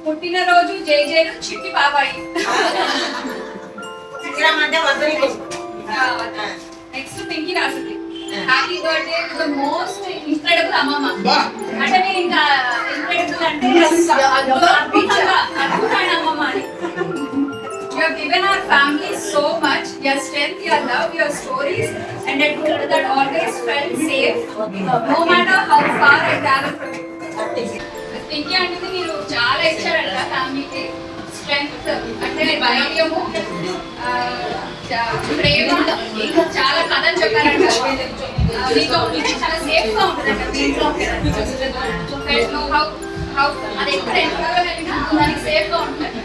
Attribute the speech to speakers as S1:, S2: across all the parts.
S1: పుట్టినరోజు జై జైలు చిట్టి బాబాయి. నెక్స్ట్ పింకీ రాసింది happy birthday to the most incredible అమ్మమ్మ. అంటే మీరు ఇంకా ఇన్క్రెడిబుల్ అంటే అద్భుతమైన అమ్మమ్మ అని. You have given our family so much, your strength, your love, your stories, and that always felt safe, no matter how far I travel from it. Pinky అంటే మీరు చాలా ఇచ్చారంట ఫ్యామిలీకి. స్ట్రెంగ్త్ అంటే ధైర్యము, ప్రేమ, ఇంకా చాలా కథలు చెప్పారంట. మీకు చాలా సేఫ్ గా ఉంటుందంట దీంట్లో. అది ఎక్కడ ఎంతగా వెళ్ళినా దానికి సేఫ్ గా ఉంటుంది.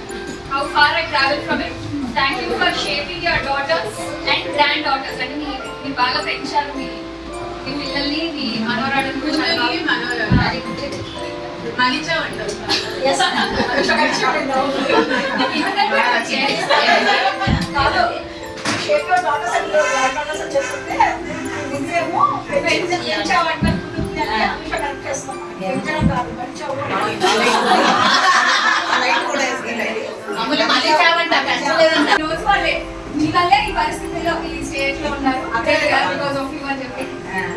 S1: How far I travel from it. Thank you for shaping your daughters and granddaughters. అంటే మీరు బాగా పెంచారు మీ పిల్లల్ని, మీ మనవరాళ్ళని కూడా చాలా మలిచా ఉంటారు. రోజు వాళ్ళే మీ వల్లే ఈ పరిస్థితిలో ఈ స్టేజ్ లో ఉన్నారు. బికాస్ ఆఫ్ యూ అని చెప్పి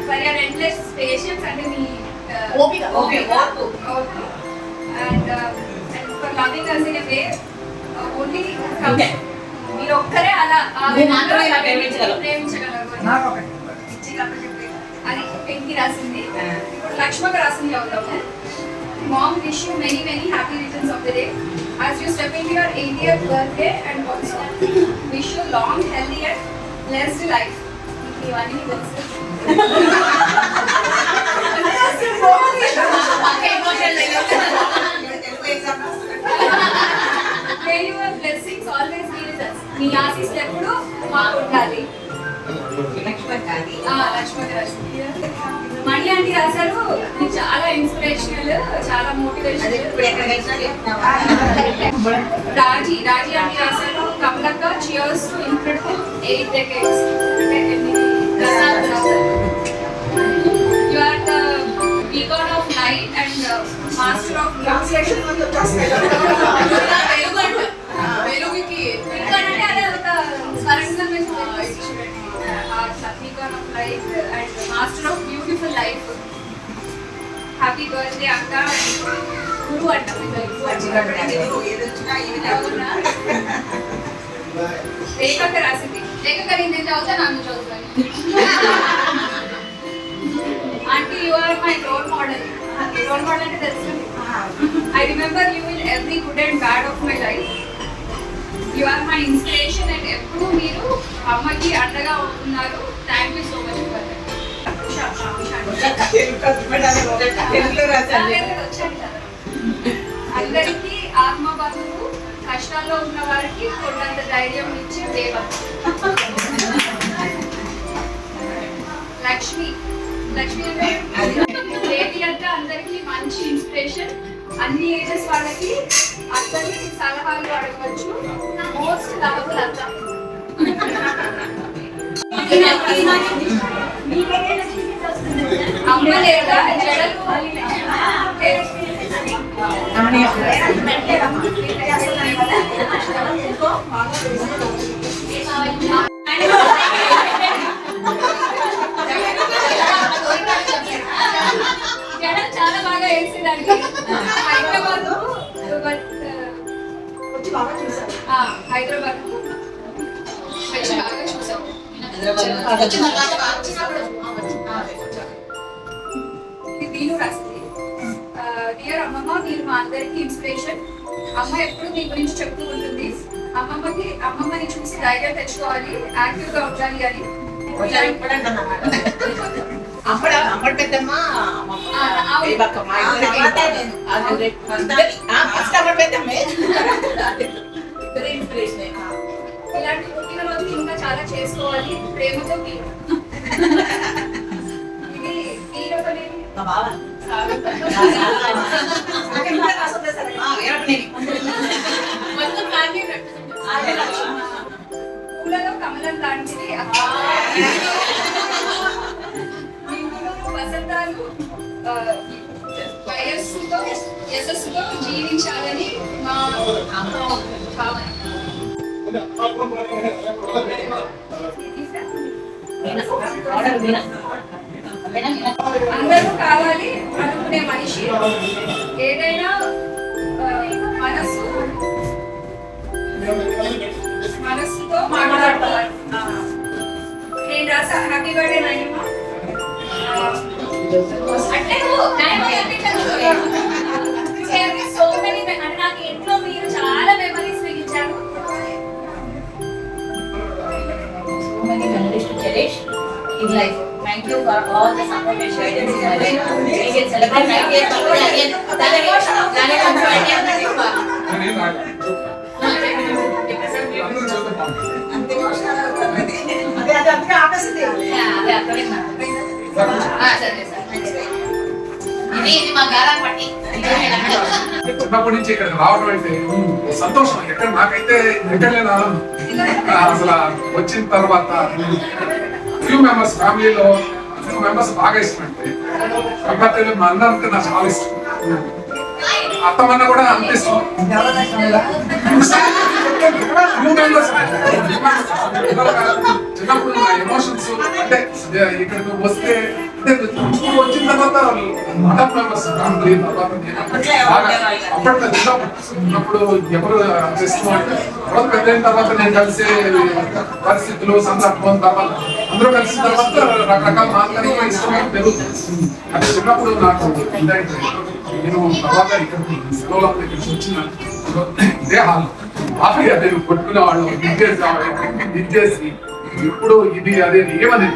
S1: ఫర్ యువర్ ఎండ్లెస్ పేషెన్స్ అంటే మీ ఓపిక and for loving us in a way only మీరు ఒక్కరే అలా ప్రేమించగలరు. అది పెంకి రాసింది. ఇప్పుడు లక్ష్మక రాసింది అవుతాము. Mom, wish you many happy returns of the day as you step into your 80th birthday, and also wish you long, healthy and blessed life. May your blessings always be with us. మీ ఆశీస్సులు ఎప్పుడు మాకు ఉండాలి. లక్ష్మక రాసింది. మణి aunty రాశారు, చాలా inspirational, చాలా motivational. Raji aunty రాశారు, కమలక్క cheers to incredible 8 decades. You are the beacon of light and master of translation. వెలుగుకి beacon అంటే అదే ఒక స్వరంగం మీద beacon of light and master of beautiful life. Happy birthday అక్క. గురు అంట రేఖక్క రాసింది. రేఖక్క నేను చదువుతా, నన్ను చదువుతాను. Aunty, you are my role model. Role model అంటే తెలుసు. I remember you in every good and bad of my life. You are my inspiration and ఎప్పుడు మీరు అమ్మకి అండగా ఉంటున్నారు. Thank you so much for that. అందరికీ ఆత్మబంధువు, కష్టాల్లో ఉన్న వారికి కొండంత ధైర్యం ఇచ్చే దేవ. లక్ష్మి అంటే దేవి అంటే అందరికీ మంచి ఇన్స్పిరేషన్. అన్ని ఏజెస్ వాళ్ళకి అందరి సలహాలు అడగవచ్చు. మోస్ట్ లవబుల్ అత్త. అమ్మ లేదా జడలు జడలు చాలా బాగా వేసేదానికి. హైదరాబాద్ వచ్చి బాగా చూసాం. దీని రాసింది. డియర్ అమ్మమ్మ, మీరు మా అందరికి ఇన్స్పిరేషన్. అమ్మ ఎప్పుడు మీ గురించి చెప్తూ ఉంటుంది. అమ్మమ్మని చూసి ధైర్యం తెచ్చుకోవాలి, యాక్టివ్ గా ఉండాలి అని. ఇలాంటి పుట్టినరోజు ఇంకా చాలా చేసుకోవాలి. ప్రేమతో మీరు. ఇది పూలలో కమలం లాంటిది. వసంతాలు వయస్సుతో యశస్సుతో జీవించాలని మా భావన. అందరూ కావాలి అనుకునే మనిషి. ఏదైనా మనస్సుతో మాట్లాడుకోవాలి. నేను రాసా హ్యాపీ బర్త్డే నాయనమ్మ. అంటే సో మెనీ, అంటే నాకు ఇంట్లో మీరు చాలా memories మిగిల్చారు.
S2: In life. Thank you for all the support and guidance in my life. We can celebrate 9 years again. That emotion of that is also
S3: చిన్నప్పటి నుంచి ఇక్కడ రావడం అంటే సంతోషం. ఎక్కడ నాకైతే ఎక్కడలేనా అసలు వచ్చిన తర్వాత ఫ్యూ మెంబర్స్ ఫ్యామిలీలో ఫ్యూ మెంబర్స్ బాగా ఇష్టం అంటే కాకపోతే మా అన్న అంటే నాకు చాలా ఇష్టం. అత్తమన్న కూడా అంత ఇష్టం. చిన్నప్పుడు నా ఎమోషన్స్ అంటే ఇక్కడికి వస్తే వచ్చిన తర్వాత అదర్ మెంబర్స్ ఫ్యామిలీ తర్వాత అప్పట్లో చిన్నప్పుడు ఎవరు చేస్తున్నాం తర్వాత పెద్ద అయిన తర్వాత నేను కలిసే పరిస్థితులు సందర్భం తర్వాత అందరూ కలిసిన తర్వాత రకరకాల మాట్లాడి ఇష్టం పెరుగుతుంది. అది చిన్నప్పుడు నాకు ఇదైతే నేను తర్వాత ఇక్కడికి సెలవులో ఇక్కడికి వచ్చిన ఇదే హాల్ బాగా నేను కొట్టుకునేవాళ్ళు ఇచ్చేసి ఇప్పుడు ఇది అదే ఏమది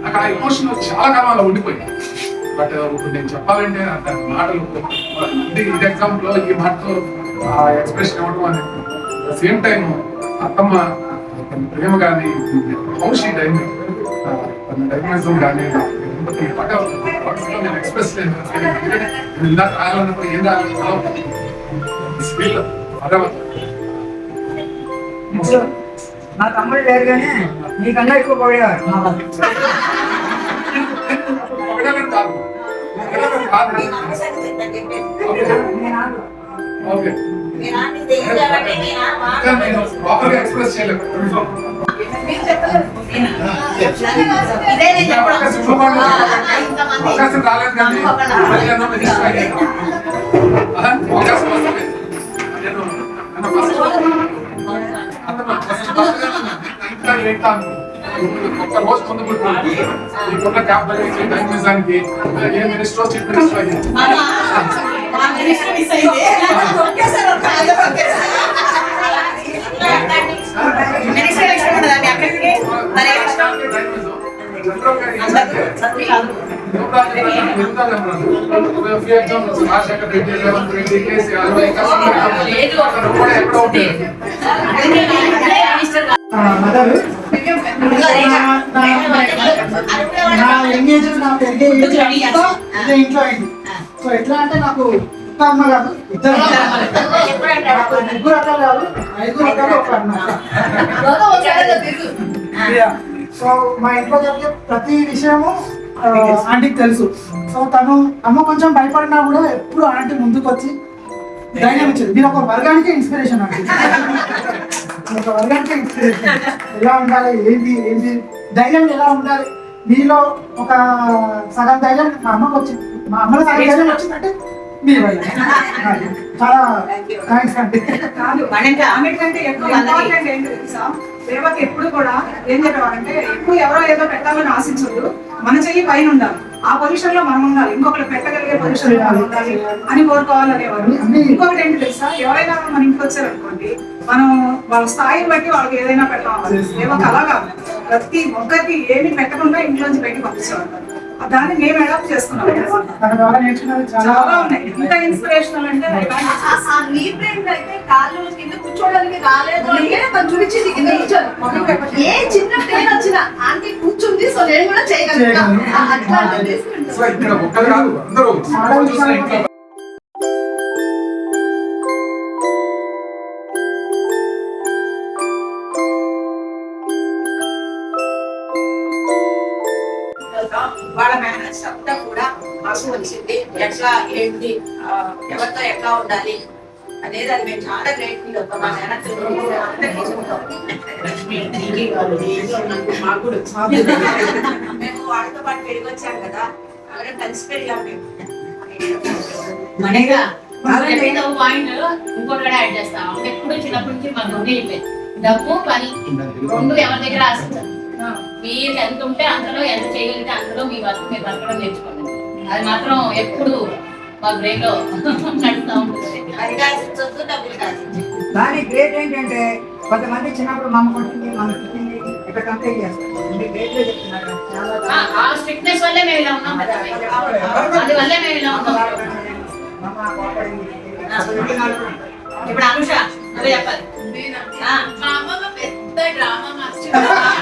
S3: అక్కడ ఎమోషన్ చాలా కాలం అలా ఉండిపోయింది. బట్ ఇప్పుడు నేను చెప్పాలంటే దాని మాటలు ఇది ఎగ్జాంపుల్ ఈ మాటతో ఎక్స్ప్రెషన్ ఇవ్వడం అనేది సేమ్ టైం అత్తమ్మ ప్రేమ కానీ హౌషీ డైనమిజం కానీ నేను ఎక్స్ప్రెస్ ఇందాక రాయాలన్నప్పుడు ఏం రాయాలి
S4: నా తమ్ముడు లేరు కానీ నీకన్నా ఎక్కువ పొగడేవారు.
S3: ఎక్స్ప్రెస్ చేయలేదు.
S2: ఇదే నేను చెప్పడం.
S3: అవకాశం ఇవ్వకుండా అవకాశం రాలేదు కానీ మళ్ళీ అన్న మినిస్టర్ అయ్యాను. అవకాశం వస్తుంది నేను ఫస్ట్ ఇంకా ఏంటాను ఒక్క రోజు ముందు పుట్టినప్పుడు మీకున్న క్యాపబిలిటీ డైనమిజానికి ఏ మినిస్టర్ చీఫ్ మినిస్టర్ అయ్యాను.
S2: మా మినిస్టర్ మిస్ అయింది. ఒకేసారి ఒక కాదు, ఒకేసారి. మినిస్టర్ ఇష్టం ఉండదండి అక్కడికి. మరి ఏమి ఇష్టం?
S3: రాజశేఖర్ రెడ్డి, రేవంత్ రెడ్డి, కేసీఆర్ ఎక్కడో ఉంటుంది.
S2: మినిస్టర్
S4: మదర్ నా ఎంగేజ్ నా పెరిగే ఏజ్ అంతా ఇదే ఇంట్లో అయింది. సో ఎట్లా అంటే నాకు ఒక్క అమ్మ కాదు, ఇద్దరు నాకు ముగ్గురు అక్కలు కాదు, 5 అక్కలు ఒక అన్న. సో మా ఇంట్లో జరిగే ప్రతి విషయము ఆంటీకి తెలుసు. సో తను అమ్మ కొంచెం భయపడినా కూడా ఎప్పుడు ఆంటీ ముందుకు వచ్చి ధైర్యం ఇచ్చేది. మీరు ఒక వర్గానికి ఇన్స్పిరేషన్ అండి, ఒక వర్గానికి ఇన్స్పిరేషన్. ఎలా ఉండాలి, ఏంటి ఏంటి ధైర్యం ఎలా ఉండాలి, మీలో ఒక సగం ధైర్యం మా అమ్మకు వచ్చింది. మా అమ్మలో సగం ధైర్యం వచ్చిందంటే మీరు చాలా థ్యాంక్స్ అండి.
S5: కాదు, అన్నిటికంటే ఎక్కువ ఇంపార్టెంట్ ఏంటి తెలుసా? రేవకి ఎప్పుడు కూడా ఏం చెప్పేవారంటే ఎక్కువ ఎవరో ఏదో పెట్టాలని ఆశించదు, మన చెయ్యి పైన ఉండాలి, ఆ పొజిషన్ లో మనం ఉండాలి, ఇంకొకరు పెట్టగలిగే పొజిషన్ లో మనం ఉండాలి అని కోరుకోవాలనేవారు. ఇంకొకటి ఏంటి తెలుసా? ఎవరైనా మన ఇంటికి వచ్చారనుకోండి, మనం వాళ్ళ స్థాయిని బట్టి వాళ్ళకి ఏదైనా పెట్టాలి. రేవకి అలా కాదు, ప్రతి ఒక్కరికి ఏమి పెట్టకుండా ఇంట్లోంచి బయటకు పంపించేవారు. దాన్ని మేము అడాప్ట్ చేసుకున్నాం.
S4: తన ద్వారా నేర్చుకున్నది
S5: చాలా ఉన్నాయి. ఇంత ఇన్స్పిరేషనల్ అంటే
S6: నీ ఫ్రెండ్ అయితే కాళ్ళు కింద కూర్చోడానికి రాలేదు అంటే మనం చూపించింది కింద కూర్చోను. ఏ చిన్న పెయిన్ వచ్చినా ఆంటీ కూర్చుంది, సో నేను కూడా చేయగలుగుతాను. అట్లాంటిది
S3: అసలు ఇక్కడ ఒక్కరు కాదు, అందరూ చూసిన ఇంట్లో
S2: వాళ్ళ మేనేజ్ అంతా కూడా మాకు వచ్చింది. ఎట్లా ఏంటి, ఎవరితో ఎట్లా ఉండాలి అనేది అది మేము చాలా గ్రేట్ ఫీల్ అవుతాం. మా మేనేజ్ మేము వాళ్ళతో పాటు పెరిగి వచ్చాం కదా, అలాగే కలిసి పెరిగాం మేము.
S7: మనగా పాయింట్ ఇంకోటి కూడా యాడ్ చేస్తాం. ఎప్పుడు చిన్నప్పటి నుంచి మాకు ఉండేది డబ్బు పని రెండు ఎవరి దగ్గర ఆశించాలి. మీరు ఎంత ఉంటే అంతలో, ఎంత చేయగలిగితే అంతలో మీ వర్క్ మీరు బతకడం నేర్చుకోండి. అది మాత్రం ఎప్పుడు మా బ్రెయిన్ లో నడుస్తూ ఉంటుంది.
S2: అది కాదు, డబ్బులు కాదు.
S4: దాని గ్రేట్ ఏంటంటే కొంతమంది చిన్నప్పుడు మమ్మ కొట్టింది, మమ్మ తిట్టింది, ఇక్కడ కంప్లైంట్ చేస్తారు. గ్రేట్ గా చెప్తున్నారు.
S7: ఆ స్ట్రిక్ట్నెస్ వల్లే మేము ఇలా ఉన్నాం కదా, అది వల్లే మేము ఇలా ఉన్నాం.
S4: మమ్మ కోపడింది.
S2: ఇప్పుడు అనుష నువ్వే చెప్పాలి.
S1: మా అమ్మమ్మ పెద్ద డ్రామా మాస్టర్.